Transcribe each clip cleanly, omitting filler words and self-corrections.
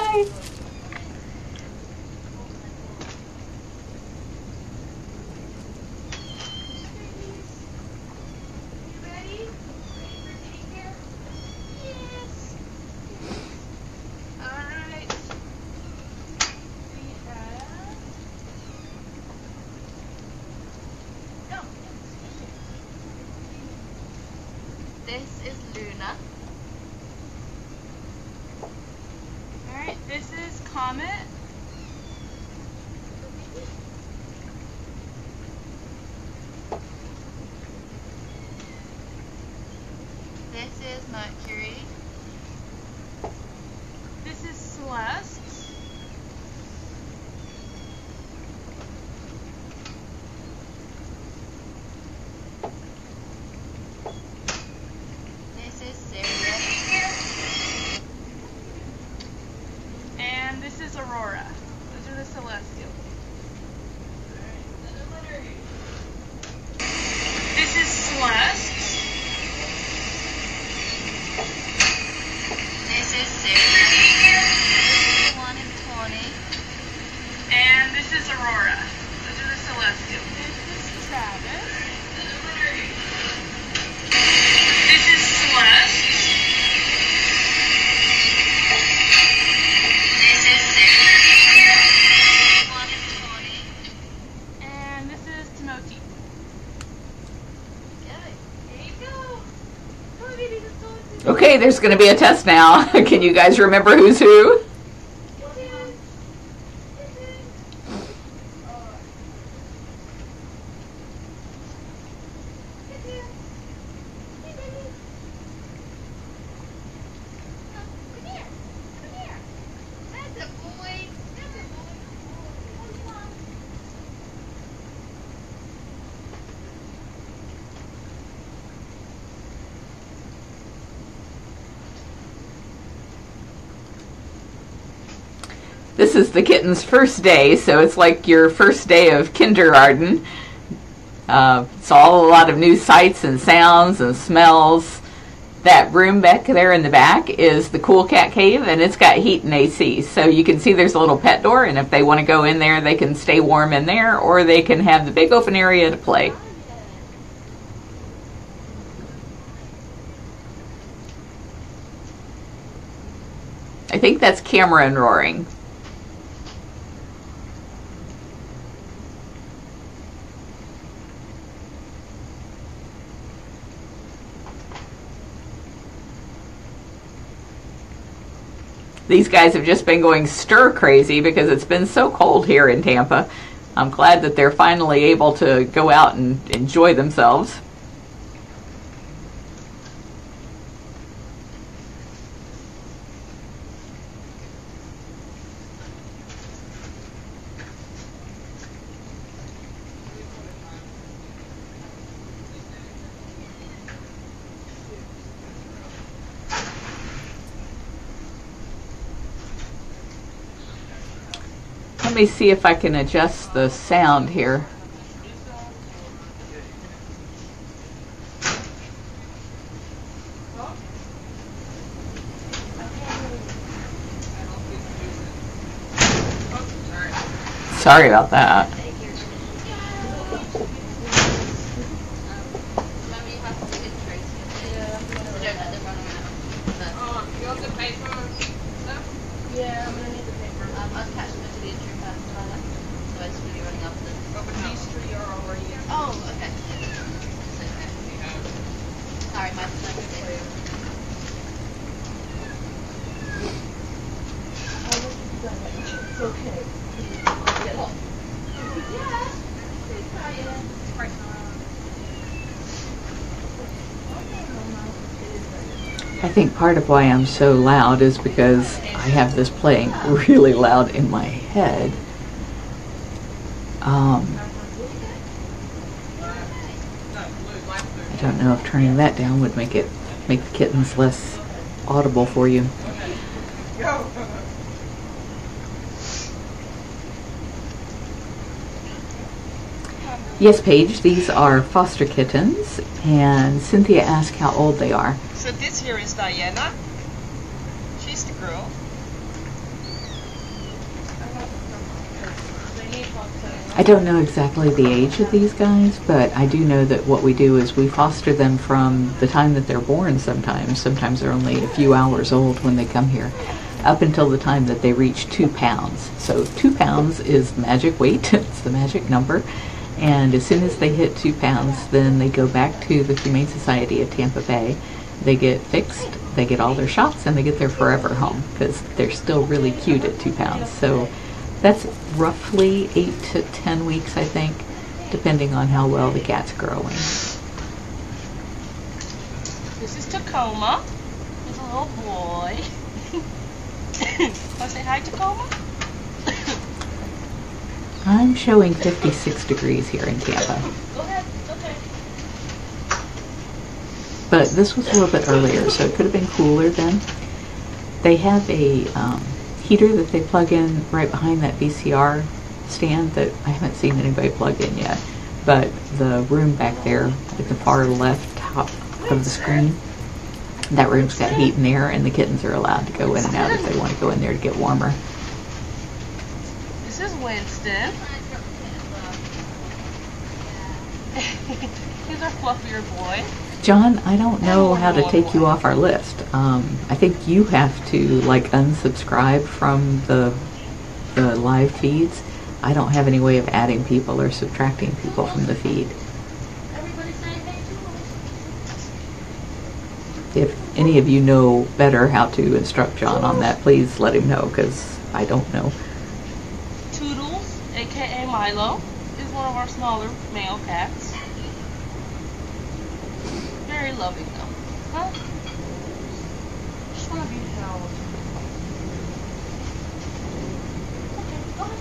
Bye. This is Luna. Alright, this is Comet. This is Mercury. This is Celeste. This is Sirius. And this is Aurora. Those are the Celestials. This is Celeste. This is Sirius. 1 and 20. And this is Aurora. Those are the Celestials. This is Travis. This is Celeste. This is Sirius. 1 and 20. And this is Timothy. There you go. Come on, baby, let's go. Okay, there's going to be a test now. Can you guys remember who's who? This is the kitten's first day, so it's like your first day of kindergarten. It's all a lot of new sights and sounds and smells. That room back there in the back is the Cool Cat Cave, and it's got heat and AC. So you can see there's a little pet door, and if they want to go in there, they can stay warm in there, or they can have the big open area to play. I think that's Cameron roaring. These guys have just been going stir crazy because it's been so cold here in Tampa. I'm glad that they're finally able to go out and enjoy themselves. Let me see if I can adjust the sound here. Sorry about that. Yeah, I'm gonna need the paper. I'll attach them to the entry pad so it's really running up the. These three are already. Oh, okay. Sorry, my secretary. It's okay. Get off. Yeah. Please try it. Right. I think part of why I'm so loud is because I have this playing really loud in my head. I don't know if turning that down would make the kittens less audible for you. Yes, Paige, these are foster kittens, and Cynthia asked how old they are. So this here is Diana. She's the girl. I don't know exactly the age of these guys, but I do know that what we do is we foster them from the time that they're born sometimes. Sometimes they're only a few hours old when they come here, up until the time that they reach 2 pounds. So 2 pounds is the magic weight, it's the magic number. And as soon as they hit 2 pounds, then they go back to the Humane Society of Tampa Bay. They get fixed, they get all their shots, and they get their forever home because they're still really cute at 2 pounds. So that's roughly 8 to 10 weeks, I think, depending on how well the cat's growing. This is Tacoma. He's a little boy. Want to say hi, Tacoma? I'm showing 56 degrees here in Tampa. Go ahead. It's okay. But this was a little bit earlier, so it could have been cooler then. They have a heater that they plug in right behind that VCR stand that I haven't seen anybody plug in yet. But the room back there at the far left top of the screen, that room's got heat in there, and the kittens are allowed to go in and out if they want to go in there to get warmer. This is Winston. He's our fluffier boy. John, I don't know how to take you off our list. I think you have to like unsubscribe from the live feeds. I don't have any way of adding people or subtracting people from the feed. If any of you know better how to instruct John on that, please let him know, because I don't know. Toodles, aka Milo, is one of our smaller male cats. Very loving though. Huh? Just want to be held. Okay, go ahead.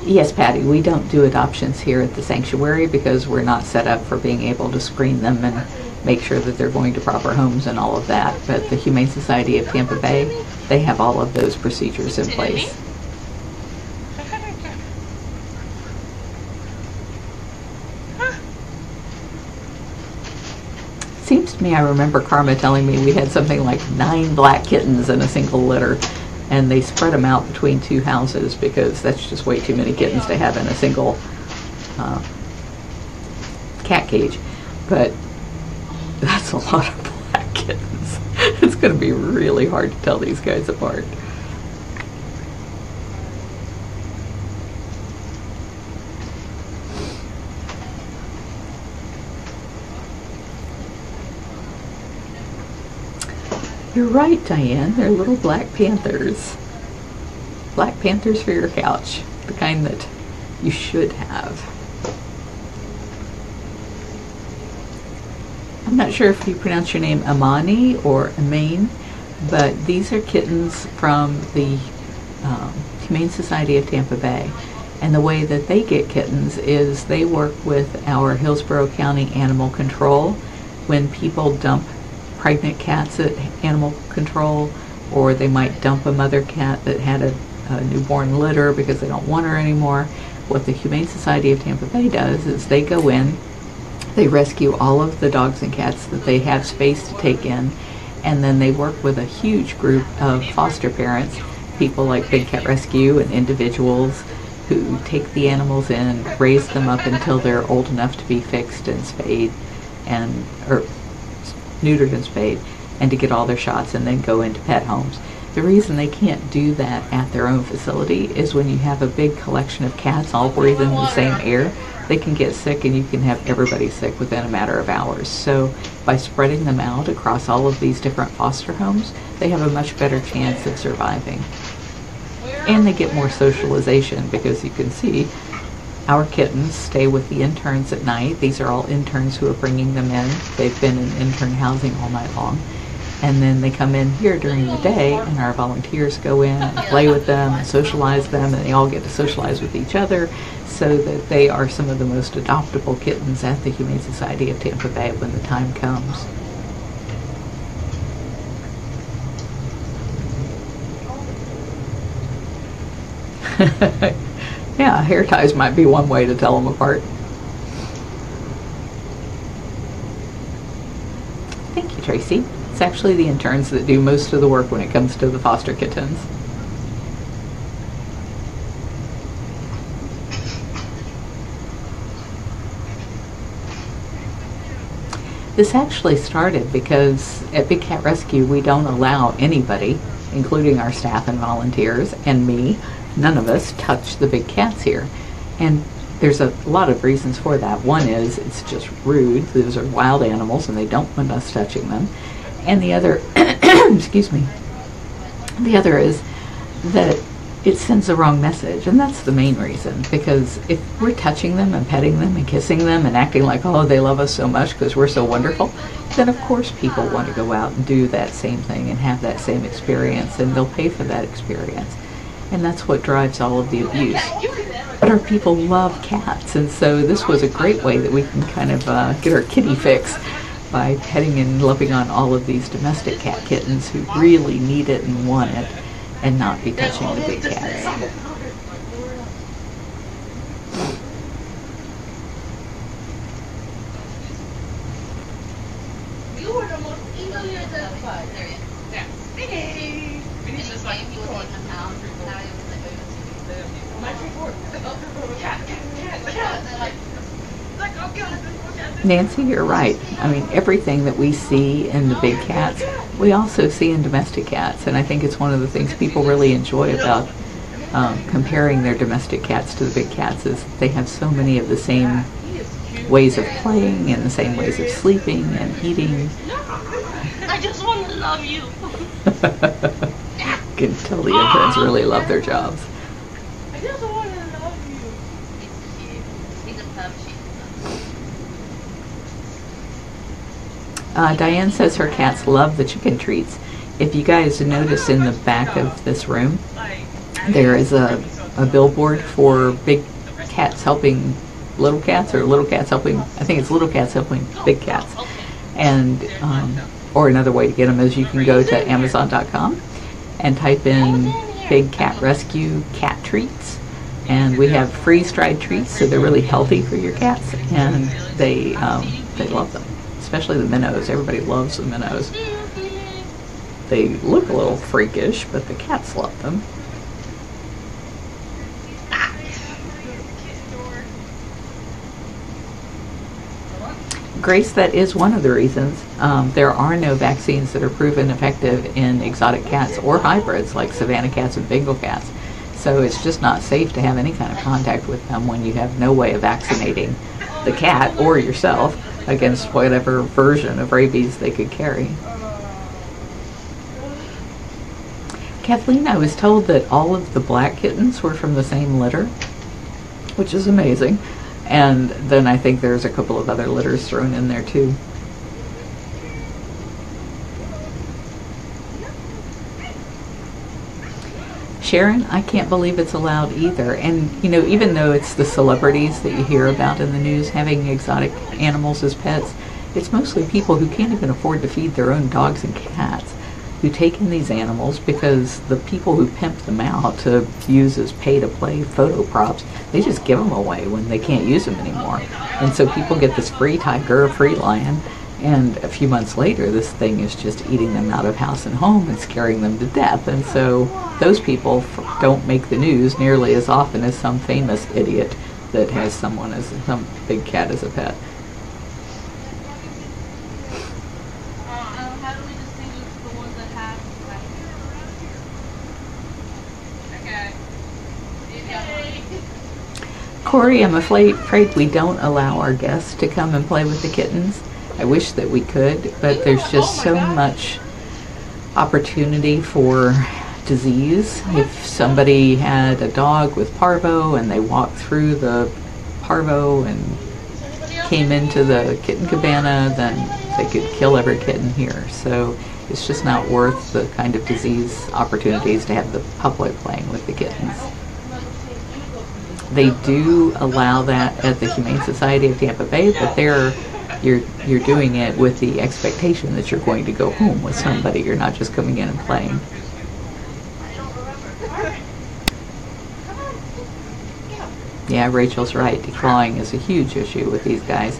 Yes, Patty, we don't do adoptions here at the sanctuary because we're not set up for being able to screen them and make sure that they're going to proper homes and all of that. But the Humane Society of Tampa Bay, they have all of those procedures in place. Seems to me I remember Karma telling me we had something like 9 black kittens in a single litter, and they spread them out between 2 houses because that's just way too many kittens to have in a single cat cage. But that's a lot of black kittens. It's going to be really hard to tell these guys apart. You're right, Diane. They're little black panthers. Black panthers for your couch. The kind that you should have. I'm not sure if you pronounce your name Amani or Amain, but these are kittens from the Humane Society of Tampa Bay. And the way that they get kittens is they work with our Hillsborough County Animal Control. When people dump pregnant cats at animal control, or they might dump a mother cat that had a newborn litter because they don't want her anymore. What the Humane Society of Tampa Bay does is they go in, they rescue all of the dogs and cats that they have space to take in, and then they work with a huge group of foster parents, people like Big Cat Rescue and individuals who take the animals in, raise them up until they're old enough to be fixed and spayed or neutered and spayed, and to get all their shots and then go into pet homes. The reason they can't do that at their own facility is when you have a big collection of cats all breathing the same air, they can get sick and you can have everybody sick within a matter of hours. So by spreading them out across all of these different foster homes, they have a much better chance of surviving. And they get more socialization because you can see our kittens stay with the interns at night. These are all interns who are bringing them in. They've been in intern housing all night long. And then they come in here during the day, and our volunteers go in and play with them and socialize them, and they all get to socialize with each other, so that they are some of the most adoptable kittens at the Humane Society of Tampa Bay when the time comes. Yeah, hair ties might be one way to tell them apart. Thank you, Tracy. It's actually the interns that do most of the work when it comes to the foster kittens. This actually started because at Big Cat Rescue we don't allow anybody, including our staff and volunteers and me, none of us touch the big cats here. And there's a lot of reasons for that. One is it's just rude. Those are wild animals and they don't want us touching them. And the other, excuse me, the other is that it sends the wrong message, and that's the main reason, because if we're touching them and petting them and kissing them and acting like, oh, they love us so much because we're so wonderful, then of course people want to go out and do that same thing and have that same experience, and they'll pay for that experience. And that's what drives all of the abuse. But our people love cats, and so this was a great way that we can kind of get our kitty fix by petting and loving on all of these domestic cat kittens who really need it and want it, and not be touching the big cats. You were the most easily identified. There he is. There. Hey! He's just like, he was in the house. Now he was like, my report. Nancy, you're right. I mean, everything that we see in the big cats, we also see in domestic cats, and I think it's one of the things people really enjoy about comparing their domestic cats to the big cats is they have so many of the same ways of playing and the same ways of sleeping and eating. I just want to love you. You can tell the interns really love their jobs. I just want to love you. He's cute. He's a pup. Diane says her cats love the chicken treats. If you guys notice in the back of this room, there is a billboard for big cats helping little cats, or little cats helping, I think it's little cats helping big cats. And, or another way to get them is you can go to Amazon.com and type in Big Cat Rescue cat treats. And we have freeze-dried treats, so they're really healthy for your cats, and they love them. Especially the minnows. Everybody loves the minnows. They look a little freakish, but the cats love them. Grace, that is one of the reasons. There are no vaccines that are proven effective in exotic cats or hybrids like Savannah cats and Bengal cats. So it's just not safe to have any kind of contact with them when you have no way of vaccinating the cat or yourself against whatever version of rabies they could carry. Kathleen, I was told that all of the black kittens were from the same litter, which is amazing. And then I think there's a couple of other litters thrown in there too. Sharon, I can't believe it's allowed either. And, you know, even though it's the celebrities that you hear about in the news having exotic animals as pets, it's mostly people who can't even afford to feed their own dogs and cats who take in these animals because the people who pimp them out to use as pay-to-play photo props, they just give them away when they can't use them anymore. And so people get this free tiger, free lion, and a few months later this thing is just eating them out of house and home and scaring them to death. And so those people don't make the news nearly as often as some famous idiot that has someone as some big cat as a pet. How do we distinguish the ones that have okay. Corey, I'm afraid we don't allow our guests to come and play with the kittens. I wish that we could, but there's just so much opportunity for disease. If somebody had a dog with parvo and they walked through the parvo and came into the kitten cabana, then they could kill every kitten here. So it's just not worth the kind of disease opportunities to have the public playing with the kittens. They do allow that at the Humane Society of Tampa Bay, but you're doing it with the expectation that you're going to go home with somebody. You're not just coming in and playing. Yeah, Rachel's right. Declawing is a huge issue with these guys.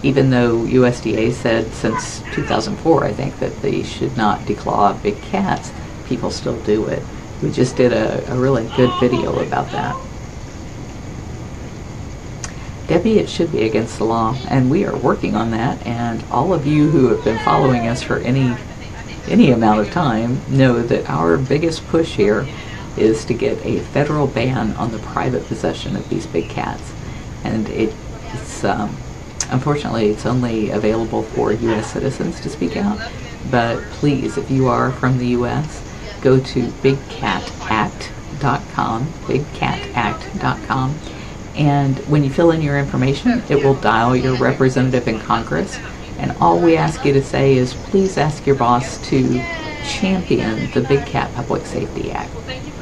Even though USDA said since 2004, I think, that they should not declaw big cats, people still do it. We just did a really good video about that. Debbie, it should be against the law, and we are working on that. And all of you who have been following us for any amount of time know that our biggest push here is to get a federal ban on the private possession of these big cats. And it's unfortunately it's only available for U.S. citizens to speak out. But please, if you are from the U.S., go to bigcatact.com, bigcatact.com, and when you fill in your information, it will dial your representative in Congress. And all we ask you to say is, please ask your boss to champion the Big Cat Public Safety Act.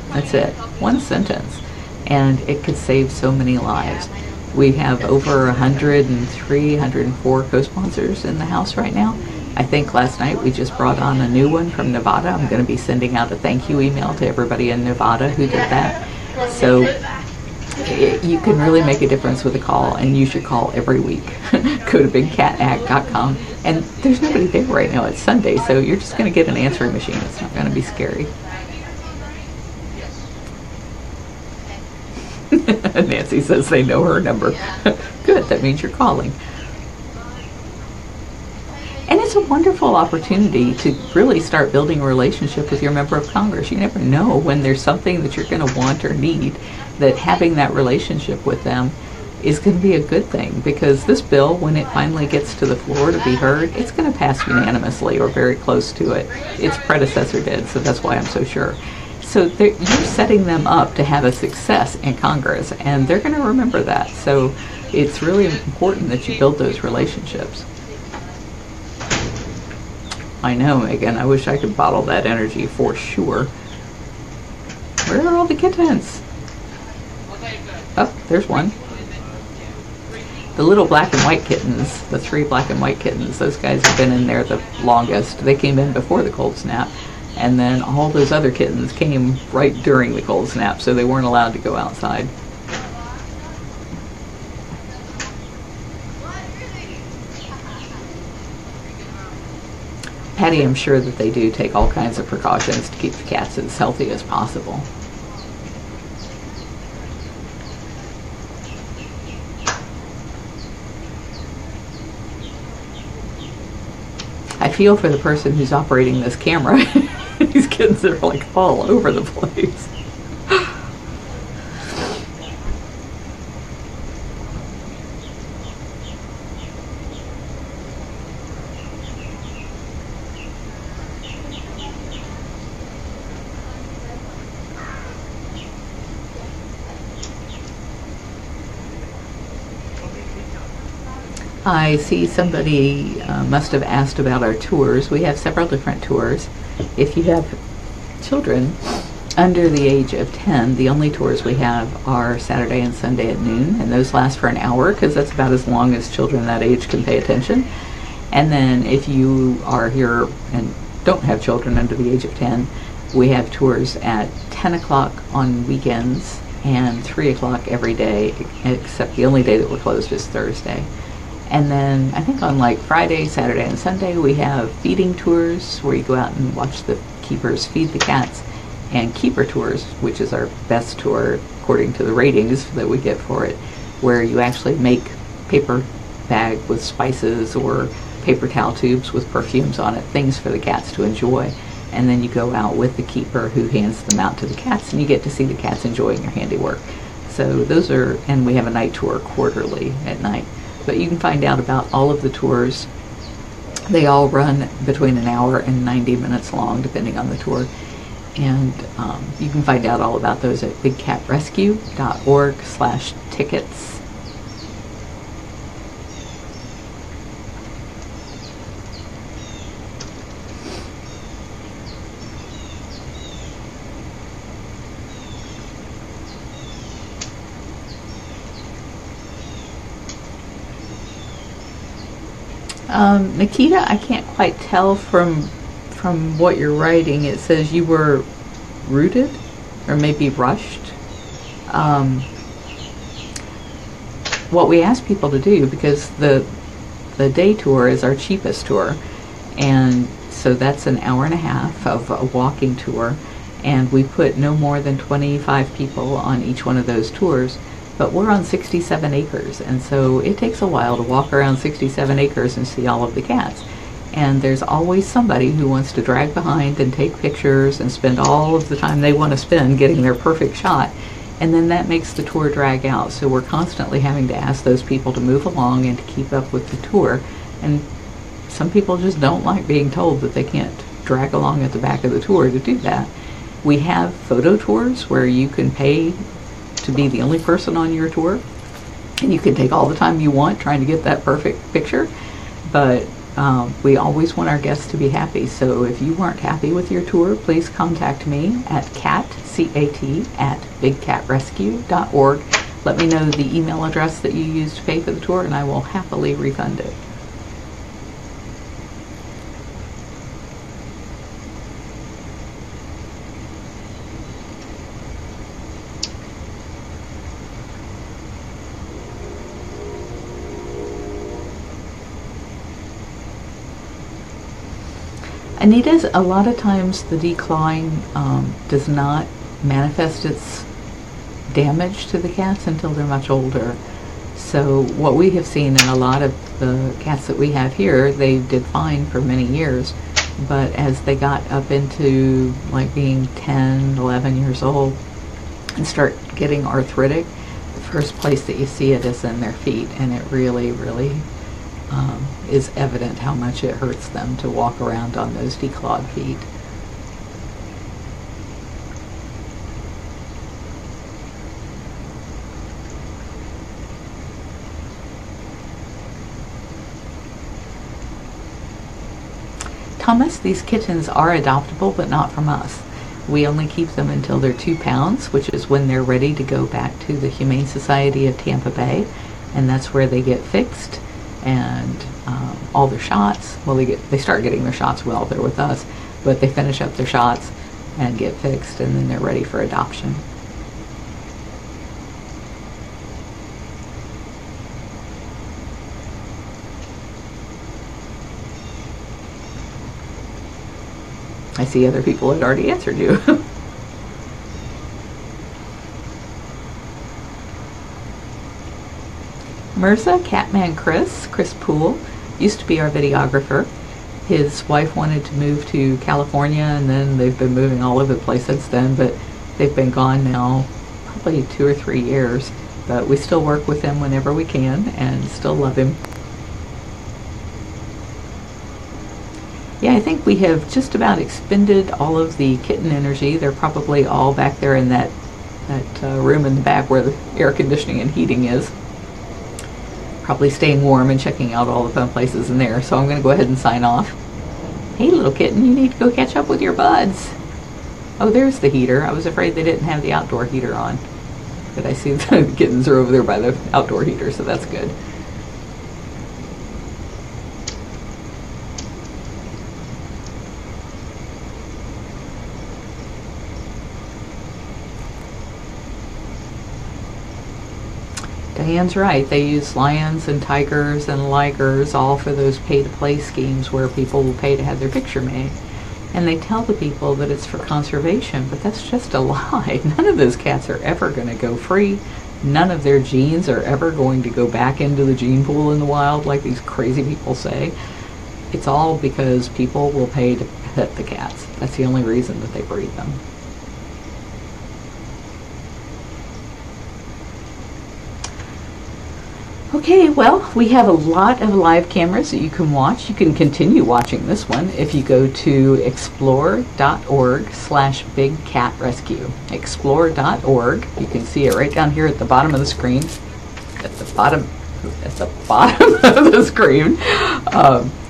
That's it. One sentence. And it could save so many lives. We have over 103, 104 co-sponsors in the House right now. I think last night we just brought on a new one from Nevada. I'm going to be sending out a thank you email to everybody in Nevada who did that. So you can really make a difference with a call, and you should call every week. Go to bigcatact.com, and there's nobody there right now. It's Sunday, so you're just going to get an answering machine. It's not going to be scary. Nancy says they know her number. Good, that means you're calling. And it's a wonderful opportunity to really start building a relationship with your member of Congress. You never know when there's something that you're going to want or need, that having that relationship with them is going to be a good thing, because this bill, when it finally gets to the floor to be heard, it's going to pass unanimously or very close to it. Its predecessor did, so that's why I'm so sure. So you're setting them up to have a success in Congress, and they're going to remember that. So it's really important that you build those relationships. I know, Megan. I wish I could bottle that energy for sure. Where are all the kittens? Oh, there's one. The little black and white kittens, the 3 black and white kittens, those guys have been in there the longest. They came in before the cold snap. And then all those other kittens came right during the cold snap, so they weren't allowed to go outside. Patty, I'm sure that they do take all kinds of precautions to keep the cats as healthy as possible. I feel for the person who's operating this camera. These kids are like all over the place. I see somebody must have asked about our tours. We have several different tours. If you have children under the age of 10, the only tours we have are Saturday and Sunday at noon, and those last for an hour because that's about as long as children that age can pay attention. And then if you are here and don't have children under the age of 10, we have tours at 10 o'clock on weekends and 3 o'clock every day, except the only day that we're closed is Thursday. And then I think on like Friday, Saturday, and Sunday we have feeding tours where you go out and watch the keepers feed the cats, and keeper tours, which is our best tour according to the ratings that we get for it, where you actually make paper bag with spices or paper towel tubes with perfumes on it, things for the cats to enjoy. And then you go out with the keeper who hands them out to the cats, and you get to see the cats enjoying your handiwork. So those are, and we have a night tour quarterly at night. But you can find out about all of the tours. They all run between an hour and 90 minutes long, depending on the tour. And you can find out all about those at bigcatrescue.org/tickets. Nikita, I can't quite tell from what you're writing. It says you were rooted or maybe rushed. What we ask people to do, because the day tour is our cheapest tour, and so that's an hour and a half of a walking tour, and we put no more than 25 people on each one of those tours. But we're on 67 acres, and so it takes a while to walk around 67 acres and see all of the cats. And there's always somebody who wants to drag behind and take pictures and spend all of the time they want to spend getting their perfect shot. And then that makes the tour drag out. So we're constantly having to ask those people to move along and to keep up with the tour. And some people just don't like being told that they can't drag along at the back of the tour to do that. We have photo tours where you can pay to be the only person on your tour, and you can take all the time you want trying to get that perfect picture. But we always want our guests to be happy. So if you weren't happy with your tour, please contact me at cat@bigcatrescue.org. Let me know the email address that you used to pay for the tour, and I will happily refund it. Anita's, a lot of times the decline does not manifest its damage to the cats until they're much older. So what we have seen in a lot of the cats that we have here, they did fine for many years, but as they got up into like being 10, 11 years old and start getting arthritic, the first place that you see it is in their feet, and it really, really is evident how much it hurts them to walk around on those declawed feet. Thomas, these kittens are adoptable, but not from us. We only keep them until they're 2 pounds, which is when they're ready to go back to the Humane Society of Tampa Bay, and that's where they get fixed. And all their shots, well, they start getting their shots while they're with us, but they finish up their shots and get fixed, and then they're ready for adoption. I see other people had already answered you. Mirza, Catman Chris Poole, used to be our videographer. His wife wanted to move to California, and then they've been moving all over the place since then, but they've been gone now probably 2 or 3 years. But we still work with him whenever we can and still love him. Yeah, I think we have just about expended all of the kitten energy. They're probably all back there in that room in the back where the air conditioning and heating is. Probably staying warm and checking out all the fun places in there. So I'm going to go ahead and sign off. Hey, little kitten, you need to go catch up with your buds. Oh, there's the heater. I was afraid they didn't have the outdoor heater on. But I see the kittens are over there by the outdoor heater, so that's good. Diane's right. They use lions and tigers and ligers all for those pay-to-play schemes where people will pay to have their picture made. And they tell the people that it's for conservation, but that's just a lie. None of those cats are ever going to go free. None of their genes are ever going to go back into the gene pool in the wild like these crazy people say. It's all because people will pay to pet the cats. That's the only reason that they breed them. Okay, well, we have a lot of live cameras that you can watch. You can continue watching this one if you go to explore.org/bigcatrescue. Explore.org. You can see it right down here at the bottom of the screen. At the bottom of the screen.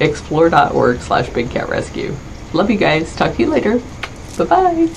Explore.org/bigcatrescue. Love you guys. Talk to you later. Bye-bye.